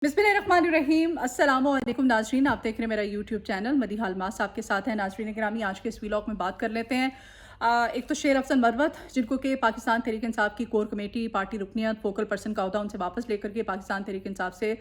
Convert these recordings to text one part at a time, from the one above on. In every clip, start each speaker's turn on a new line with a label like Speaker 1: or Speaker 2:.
Speaker 1: बिस्मिल्लाहिर्रहमानिर्रहीम। अस्सलामुअलैकुम नाजरीन, आप देख रहे हैं मेरा यूट्यूब चैनल मदीहा अलमास आपके साथ है। नाजरीन गिरामी, आज के इस व्लॉग में बात कर लेते हैं। एक तो शेर अफजल मरवत, जिनको कि पाकिस्तान तहरीक इंसाफ की कोर कमेटी पार्टी रुकनियत फोकल पर्सन का अहदा उनसे वापस लेकर के पाकिस्तान तहरीक इंसाफ से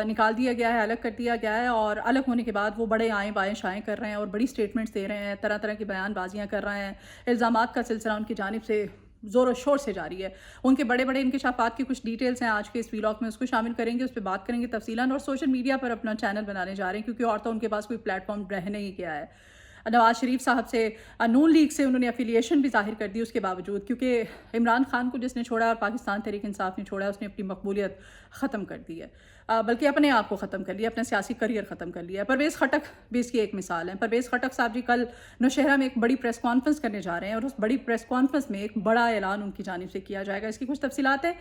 Speaker 1: निकाल दिया गया है, अलग कर दिया गया है। और अलग होने के बाद वो बड़े आएँ बाएँ शाएँ कर रहे हैं और बड़ी स्टेटमेंट्स दे रहे हैं, तरह तरह की बयानबाजियाँ कर रहे हैं। इल्ज़ामात का सिलसिला उनकी जानिब से ज़ोर और शोर से जारी है। उनके बड़े बड़े इंकशाफात की कुछ डिटेल्स हैं, आज के इस व्लॉग में उसको शामिल करेंगे, उस पर बात करेंगे तफसीलन। और सोशल मीडिया पर अपना चैनल बनाने जा रहे हैं, क्योंकि और तो उनके पास कोई प्लेटफॉर्म रह नहीं गया है। नवाज शरीफ साहब से नून लीग से उन्होंने एफिलिएशन भी जाहिर कर दी उसके बावजूद, क्योंकि इमरान खान को जिसने छोड़ा और पाकिस्तान तहरीक इंसाफ ने छोड़ा, उसने अपनी मकबूलियत ख़त्म कर दी है, बल्कि अपने आप को ख़त्म कर लिया, अपना सियासी करियर ख़त्म कर लिया है। परवेज़ खटक भी इसकी एक मिसाल है। परवेज़ खटक साहब जी कल नौशहरा में एक बड़ी प्रेस कॉन्फ्रेंस करने जा रहे हैं और उस बड़ी प्रेस कॉन्फ्रेंस में एक बड़ा ऐलान उनकी जानिब से किया जाएगा। इसकी कुछ तफसीलात है।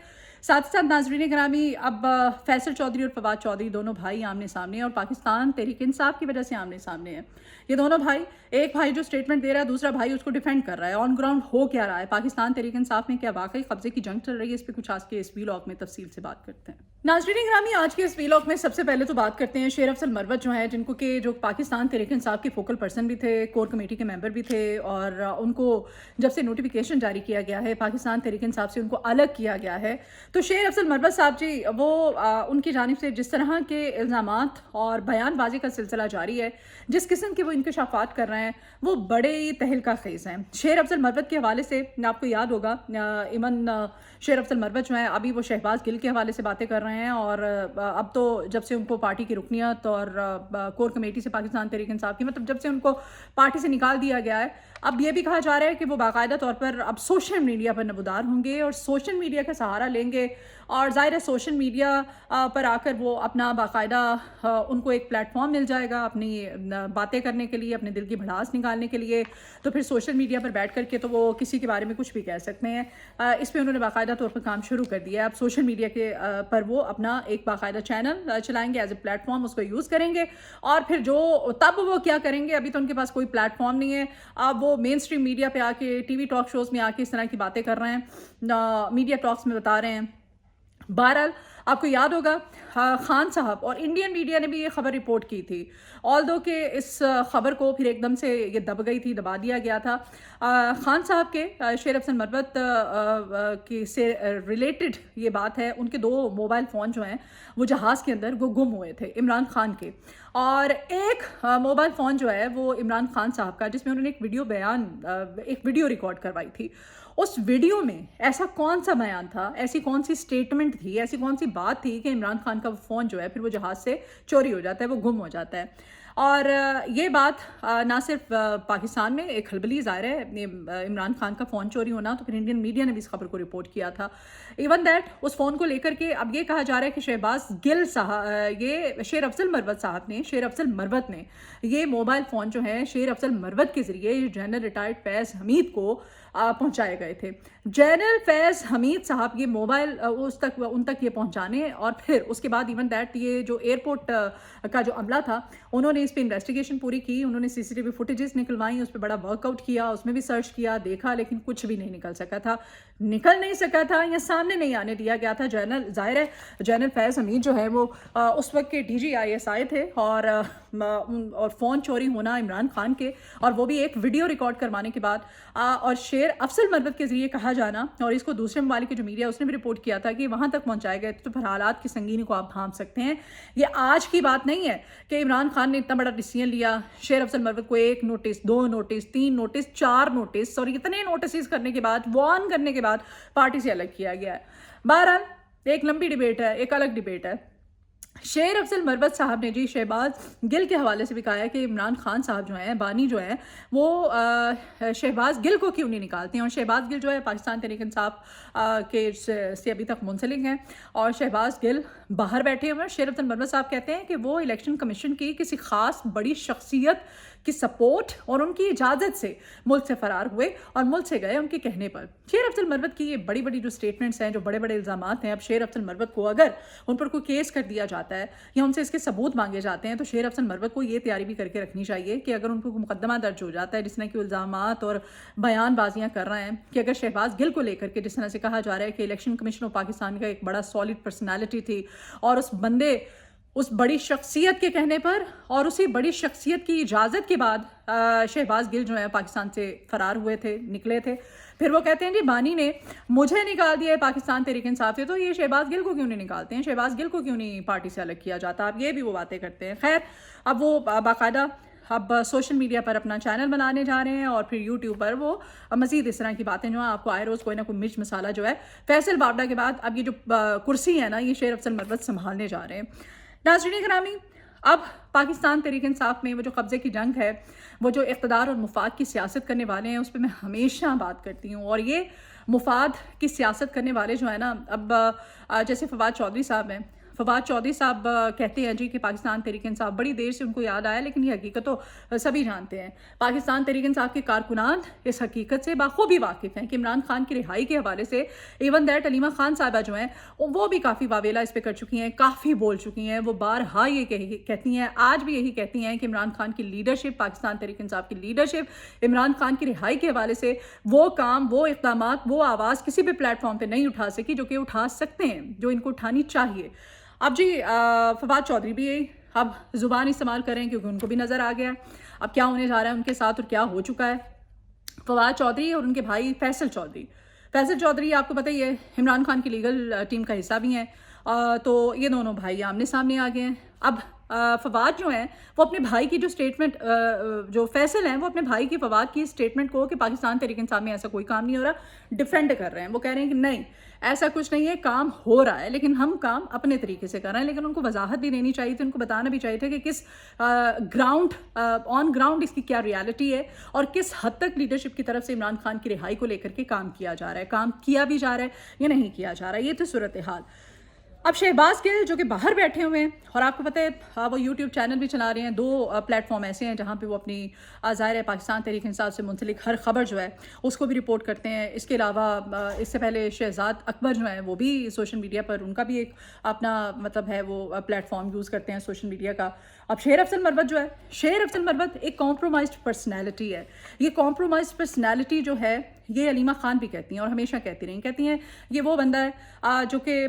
Speaker 1: साथ ही साथ नाजरीन ग्रामी, अब फैसल चौधरी और फवाद चौधरी दोनों भाई आमने सामने हैं और पाकिस्तान तहरीक इंसाफ की वजह से आमने सामने हैं। ये दोनों भाई, एक भाई जो स्टेटमेंट दे रहा है, दूसरा भाई उसको डिफेंड कर रहा है। ऑन ग्राउंड हो क्या रहा है, पाकिस्तान तहरीक इंसाफ में क्या वाकई कब्जे की जंग चल रही है? इस पर कुछ आज के इस व्लॉग में तफसील से बात करते हैं। नाजरीन ग्रामी, आज के इस व्लॉग में सबसे पहले तो बात करते हैं शेर अफजल मरवत जो है, जिनको कि जो पाकिस्तान तहरीक इंसाफ के फोकल पर्सन भी थे, कोर कमेटी के मेंबर भी थे। और उनको जब से नोटिफिकेशन जारी किया गया है, पाकिस्तान तहरीक इंसाफ से उनको अलग किया गया है, तो शेर अफजल मरवत साहब जी वो उनकी जानिब से जिस तरह के इल्ज़ामात और बयानबाजी का सिलसिला जारी है, जिस किस्म के वो इंकशाफात कर रहे हैं, वो बड़े ही तहलका खेज़ हैं। शेर अफजल मरवत के हवाले से आपको याद होगा, इमन शेर अफजल मरवत जो है अभी वो शहबाज गिल के हवाले से बातें कर रहे हैं। और अब तो जब से उनको पार्टी की रुकनियत और कोर कमेटी से पाकिस्तान तहरीक इंसाफ की, मतलब जब से उनको पार्टी से निकाल दिया गया है, अब ये भी कहा जा रहा है कि वो बाकायदा तौर पर अब सोशल मीडिया पर नबूदार होंगे और सोशल मीडिया का सहारा लेंगे। और ज़ाहिर है सोशल मीडिया पर आकर वो अपना बाकायदा उनको एक प्लेटफॉर्म मिल जाएगा अपनी बातें करने के लिए, अपने दिल की भड़ास निकालने के लिए। तो फिर सोशल मीडिया पर बैठ करके तो वो किसी के बारे में कुछ भी कह सकते हैं। इस पर उन्होंने बाकायदा तौर पर काम शुरू कर दिया है। अब सोशल मीडिया के पर वो अपना एक बाकायदा चैनल चलाएंगे, एज ए प्लेटफॉर्म उसको यूज़ करेंगे। और फिर तब वो क्या करेंगे, अभी तो उनके पास कोई प्लेटफॉर्म नहीं है। अब वो मेन स्ट्रीम मीडिया पे आके, टीवी टॉक शोज़ में आके इस तरह की बातें कर रहे हैं, मीडिया टॉक्स में बता रहे हैं। बहरहाल आपको याद होगा, खान साहब और इंडियन मीडिया ने भी ये खबर रिपोर्ट की थी, ऑल्दो कि इस खबर को फिर एकदम से ये दब गई थी, दबा दिया गया था। खान साहब के शेर अफजल मरवत की से रिलेटेड ये बात है, उनके 2 मोबाइल फ़ोन जो हैं वो जहाज़ के अंदर वो गुम हुए थे इमरान खान के। और एक मोबाइल फ़ोन जो है वो इमरान खान साहब का, जिसमें उन्होंने एक वीडियो रिकॉर्ड करवाई थी। उस वीडियो में ऐसा कौन सा बयान था, ऐसी कौन सी स्टेटमेंट थी, ऐसी कौन सी बात थी कि इमरान खान का फ़ोन जो है फिर वो जहाज़ से चोरी हो जाता है, वो गुम हो जाता है। और ये बात ना सिर्फ पाकिस्तान में एक खलबली ज़ाहिर है, इमरान खान का फ़ोन चोरी होना, तो फिर इंडियन मीडिया ने भी इस खबर को रिपोर्ट किया था। इवन दैट उस फ़ोन को लेकर के अब ये कहा जा रहा है कि शहबाज गिल साहब, ये शेर अफजल मरवत साहब ने, शेर अफजल मरवत ने ये मोबाइल फ़ोन जो है शेर अफजल मरवत के ज़रिए जनरल रिटायर्ड फैज़ हमीद को पहुंचाए गए थे। जनरल फैज़ हमीद साहब ये मोबाइल उन तक ये पहुंचाने, और फिर उसके बाद इवन दैट ये जो एयरपोर्ट का जो अमला था, उन्होंने इस पर इन्वेस्टिगेशन पूरी की, उन्होंने सीसीटीवी फुटेजेस निकलवाई, उस पर बड़ा वर्कआउट किया, उसमें भी सर्च किया, देखा, लेकिन कुछ भी नहीं निकल नहीं सका था या सामने नहीं आने दिया गया था। ज़ाहिर है जनरल फैज़ हमीद जो है वो उस वक्त के DGISI थे, और फ़ोन चोरी होना इमरान खान के, और वो भी एक वीडियो रिकॉर्ड करवाने के बाद, और शेर अफजल मरवत के ज़रिए कहा जाना, और इसको दूसरे ममालिक के जो मीडिया उसने भी रिपोर्ट किया था कि वहाँ तक पहुँचाए गए। तो फिर हालात की संगीनी को आप भांप सकते हैं। ये आज की बात नहीं है कि इमरान खान ने इतना बड़ा डिसीजन लिया, शेर अफजल मरवत को 1 नोटिस, 2 नोटिस, 3 नोटिस, 4 नोटिस, और इतने नोटिस करने के बाद, वार्न करने के बाद पार्टी से अलग किया गया है। बहरहाल एक लंबी डिबेट है, एक अलग डिबेट है। शेर अफजल मरवत साहब ने जी शहबाज गिल के हवाले से भी कहा है कि इमरान खान साहब जो हैं, बानी जो हैं, वो शहबाज गिल को क्यों नहीं निकालते हैं। और शहबाज गिल जो है पाकिस्तान तहरीक इंसाफ के से अभी तक मुंसलिक हैं, और शहबाज गिल बाहर बैठे हुए हैं। शेर अफजल मरवत साहब कहते हैं कि वो इलेक्शन कमीशन की किसी ख़ास बड़ी शख्सियत की सपोर्ट और उनकी इजाज़त से मुल्क से फ़रार हुए और मुल्क से गए उनके कहने पर। शेर अफजल मरवत की ये बड़ी बड़ी जो स्टेटमेंट्स हैं, जो बड़े बड़े इल्ज़ामात हैं, अब शेर अफजल मरवत को अगर उन पर कोई केस कर दिया जाता جاتا ہے یا ان سے اس کے ثبوت مانگے جاتے ہیں تو شیر افضل مروت کو یہ تیاری بھی کر کے رکھنی چاہیے کہ اگر ان کو مقدمہ درج ہو جاتا ہے جس طرح کی الزامات اور بیان بازیاں کر رہے ہیں کہ اگر شہباز گل کو لے کر کے جس طرح سے کہا جا رہا ہے کہ الیکشن کمیشن آف پاکستان کا ایک بڑا سالڈ پرسنالٹی تھی اور اس بڑی شخصیت کے کہنے پر اور اسی بڑی شخصیت کی اجازت کے بعد شہباز گل جو ہے پاکستان سے فرار ہوئے تھے، نکلے تھے، پھر وہ کہتے ہیں جی بانی نے مجھے نکال دیا ہے پاکستان تحریک انصاف سے، تو یہ شہباز گل کو کیوں نہیں نکالتے ہیں، شہباز گل کو کیوں نہیں پارٹی سے الگ کیا جاتا؟ اب یہ بھی وہ باتیں کرتے ہیں۔ خیر، اب وہ باقاعدہ اب سوشل میڈیا پر اپنا چینل بنانے جا رہے ہیں اور پھر یوٹیوب پر وہ مزید اس طرح کی باتیں جو ہیں آپ کو آئے روز کوئی نہ کوئی مرچ مسالہ جو ہے فیصل بابڑا کے بعد اب یہ جو کرسی ہے نا یہ شیر افضل مروت سنبھالنے جا رہے ہیں۔ ناظرین گرامی، اب پاکستان تحریک انصاف میں وہ جو قبضے کی جنگ ہے، وہ جو اقتدار اور مفاد کی سیاست کرنے والے ہیں، اس پہ میں ہمیشہ بات کرتی ہوں، اور یہ مفاد کی سیاست کرنے والے جو ہیں نا، اب جیسے فواد چودھری صاحب ہیں، فواد چودھری صاحب کہتے ہیں جی کہ پاکستان تحریک انصاف بڑی دیر سے ان کو یاد آیا، لیکن یہ حقیقت تو سبھی جانتے ہیں۔ پاکستان تحریک انصاف کے کارکنان اس حقیقت سے بخوبی واقف ہیں کہ عمران خان کی رہائی کے حوالے سے ایون دیٹ علیمہ خان صاحبہ جو ہیں وہ بھی کافی واویلا اس پہ کر چکی ہیں، کافی بول چکی ہیں، وہ بارہا یہ کہتی ہیں، آج بھی یہی کہتی ہیں کہ عمران خان کی لیڈرشپ، پاکستان تحریک انصاف کی لیڈرشپ عمران خان کی رہائی کے حوالے سے وہ کام، وہ اقدامات، وہ آواز کسی بھی پلیٹ فارم پہ نہیں اٹھا سکی جو کہ اٹھا سکتے ہیں، جو ان کو اٹھانی چاہیے۔ اب جی فواد چودھری بھی اب زبان استعمال کریں کیونکہ ان کو بھی نظر آ گیا ہے اب کیا ہونے جا رہا ہے ان کے ساتھ اور کیا ہو چکا ہے۔ فواد چودھری اور ان کے بھائی فیصل چودھری آپ کو پتہ ہی ہے عمران خان کی لیگل ٹیم کا حصہ بھی ہیں، تو یہ دونوں بھائی آمنے سامنے آ گئے ہیں۔ اب فواد جو ہیں وہ اپنے بھائی کی جو سٹیٹمنٹ، جو فیصل ہیں وہ اپنے بھائی کی فواد کی سٹیٹمنٹ کو کہ پاکستان تحریک انصاف میں ایسا کوئی کام نہیں ہو رہا ڈیفینڈ کر رہے ہیں۔ وہ کہہ رہے ہیں کہ نہیں ایسا کچھ نہیں ہے، کام ہو رہا ہے لیکن ہم کام اپنے طریقے سے کر رہے ہیں، لیکن ان کو وضاحت بھی دینی چاہیے تھی، ان کو بتانا بھی چاہیے تھا کہ کس آن گراؤنڈ اس کی کیا ریالٹی ہے اور کس حد تک لیڈرشپ کی طرف سے عمران خان کی رہائی کو لے کر کے کام کیا جا رہا ہے، کام کیا بھی جا رہا ہے یا نہیں کیا جا رہا ہے۔ یہ تھی صورتحال۔ اب شہباز گل جو کہ باہر بیٹھے ہوئے ہیں اور آپ کو پتہ ہے وہ یوٹیوب چینل بھی چلا رہے ہیں، 2 پلیٹ فارم ایسے ہیں جہاں پہ وہ اپنی ظاہر ہے پاکستان تحریک انصاف سے منسلک ہر خبر جو ہے اس کو بھی رپورٹ کرتے ہیں۔ اس کے علاوہ اس سے پہلے شہزاد اکبر جو ہیں وہ بھی سوشل میڈیا پر ان کا بھی ایک اپنا مطلب ہے وہ پلیٹ فارم یوز کرتے ہیں سوشل میڈیا کا۔ اب شیر افضل مروت جو ہے، شیر افضل مروت ایک کمپرومائزڈ پرسنالٹی ہے۔ یہ کمپرومائزڈ پرسنالٹی جو ہے یہ علیمہ خان بھی کہتی ہیں اور ہمیشہ کہتی ہیں یہ وہ بندہ ہے جو کہ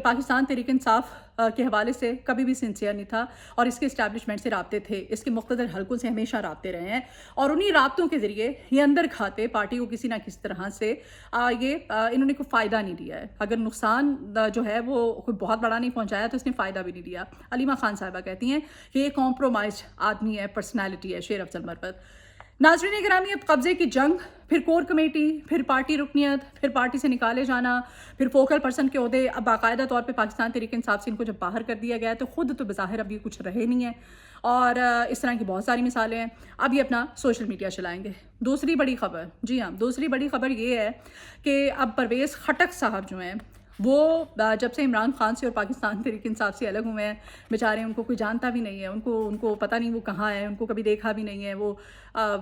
Speaker 1: پاکستان تحریک انصاف کے حوالے سے کبھی بھی سنسیئر نہیں تھا اور اس کے اسٹیبلشمنٹ سے رابطے تھے، اس کے مقتدر حلقوں سے ہمیشہ رابطے رہے ہیں اور انہی رابطوں کے ذریعے یہ اندر کھاتے پارٹی کو کسی نہ کسی طرح سے انہوں نے کوئی فائدہ نہیں دیا ہے۔ اگر نقصان جو ہے وہ کوئی بہت بڑا نہیں پہنچایا تو اس نے فائدہ بھی نہیں دیا۔ علیمہ خان صاحبہ کہتی ہیں کہ یہ کمپرومائزڈ آدمی ہے، پرسنالٹی ہے شیر افضل مروت۔ ناظرین گرامی، اب قبضے کی جنگ، پھر کور کمیٹی، پھر پارٹی رکنیت، پھر پارٹی سے نکالے جانا، پھر فوکل پرسن کے عہدے، اب باقاعدہ طور پہ پاکستان تحریک انصاف سے ان کو جب باہر کر دیا گیا ہے تو خود تو بظاہر اب یہ کچھ رہے نہیں ہیں اور اس طرح کی بہت ساری مثالیں ہیں۔ اب یہ اپنا سوشل میڈیا چلائیں گے۔ دوسری بڑی خبر، جی ہاں دوسری بڑی خبر یہ ہے کہ اب پرویز خٹک صاحب جو ہیں وہ جب سے عمران خان سے اور پاکستان تحریک انصاف سے الگ ہوئے ہیں، بیچارے ان کو کوئی جانتا بھی نہیں ہے، ان کو پتہ نہیں وہ کہاں ہے، ان کو کبھی دیکھا بھی نہیں ہے۔ وہ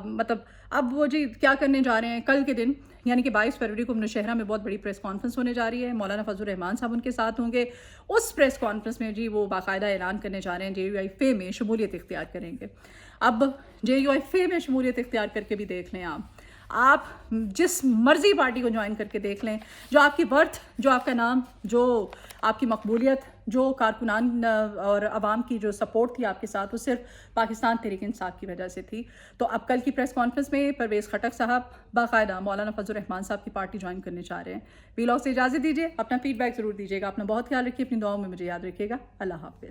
Speaker 1: مطلب اب وہ جی کیا کرنے جا رہے ہیں، کل کے دن یعنی کہ 22 فروری کو نوشہرہ میں بہت بڑی پریس کانفرنس ہونے جا رہی ہے، مولانا فضل الرحمان صاحب ان کے ساتھ ہوں گے۔ اس پریس کانفرنس میں جی وہ باقاعدہ اعلان کرنے جا رہے ہیں JUI میں شمولیت اختیار کریں گے۔ اب JUI میں شمولیت اختیار کر کے بھی دیکھ لیں آپ جس مرضی پارٹی کو جوائن کر کے دیکھ لیں، جو آپ کی برتھ، جو آپ کا نام، جو آپ کی مقبولیت، جو کارکنان اور عوام کی جو سپورٹ تھی آپ کے ساتھ، وہ صرف پاکستان تحریک انصاف کی وجہ سے تھی۔ تو اب کل کی پریس کانفرنس میں پرویز خٹک صاحب باقاعدہ مولانا فضل الرحمان صاحب کی پارٹی جوائن کرنے چاہ رہے ہیں۔ ویلاگ سے اجازت دیجیے، اپنا فیڈ بیک ضرور دیجیے گا، اپنا بہت خیال رکھیے، اپنی دعاؤں میں مجھے یاد رکھیے گا۔ اللہ حافظ۔